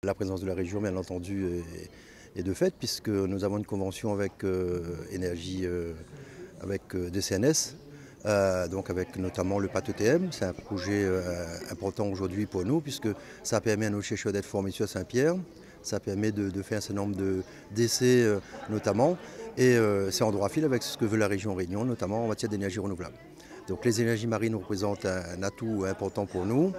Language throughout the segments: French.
La présence de la région, bien entendu, est de fait, puisque nous avons une convention avec Énergie, avec DCNS, donc avec notamment le PAT ETM. C'est un projet important aujourd'hui pour nous, puisque ça permet à nos chercheurs d'être formés sur Saint-Pierre. Ça permet de faire un certain nombre d'essais notamment. Et c'est en droit fil avec ce que veut la région Réunion, notamment en matière d'énergie renouvelable. Donc les énergies marines représentent un atout important pour nous.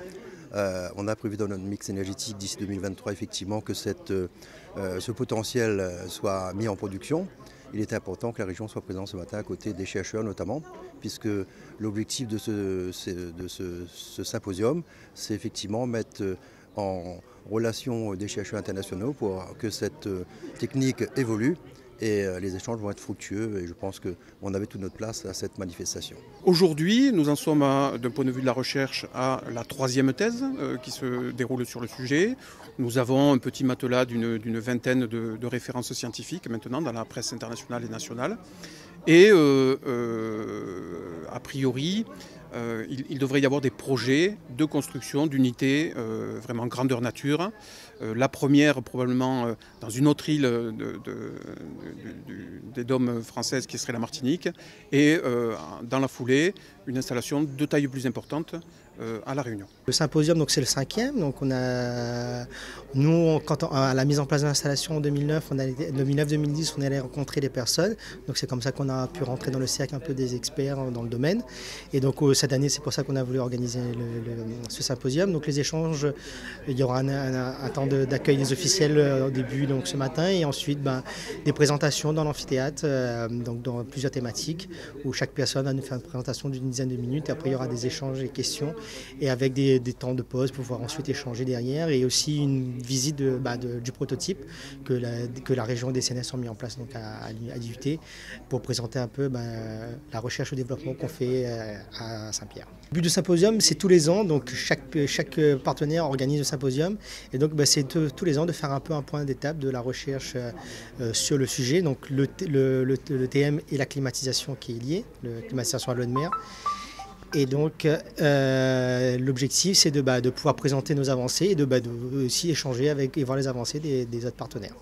On a prévu dans notre mix énergétique d'ici 2023 effectivement que ce potentiel soit mis en production. Il est important que la région soit présente ce matin à côté des chercheurs notamment, puisque l'objectif de ce symposium, c'est effectivement mettre en relation des chercheurs internationaux pour que cette technique évolue. Et les échanges vont être fructueux et je pense qu'on avait toute notre place à cette manifestation. Aujourd'hui, nous en sommes, d'un point de vue de la recherche, à la 3e thèse qui se déroule sur le sujet. Nous avons un petit matelas d'une vingtaine de références scientifiques maintenant dans la presse internationale et nationale. Et a priori, il devrait y avoir des projets de construction d'unités vraiment grandeur nature. La première probablement dans une autre île des dômes françaises qui serait la Martinique et dans la foulée une installation de taille plus importante à La Réunion. Le symposium, c'est le 5e, donc à la mise en place de l'installation en 2009-2010, on allait rencontrer des personnes, donc c'est comme ça qu'on a pu rentrer dans le cercle un peu des experts dans le domaine. Et donc cette année, c'est pour ça qu'on a voulu organiser ce symposium. Donc les échanges, il y aura un temps d'accueil des officiels au début, donc ce matin, et ensuite des présentations dans l'amphithéâtre, donc dans plusieurs thématiques, où chaque personne va nous faire une présentation d'une dizaine de minutes, et après il y aura des échanges et questions, et avec des temps de pause pour pouvoir ensuite échanger derrière, et aussi une visite du prototype que la région des CNS ont mis en place donc à l'IUT pour présenter un peu la recherche et le développement qu'on fait à Saint-Pierre. Le but du symposium, c'est tous les ans, donc chaque partenaire organise le symposium, et donc c'est tous les ans de faire un peu un point d'étape de la recherche sur le sujet, donc le TM et la climatisation qui est liée, la climatisation à l'eau de mer. Et donc l'objectif, c'est de pouvoir présenter nos avancées et de aussi échanger et voir les avancées des autres partenaires.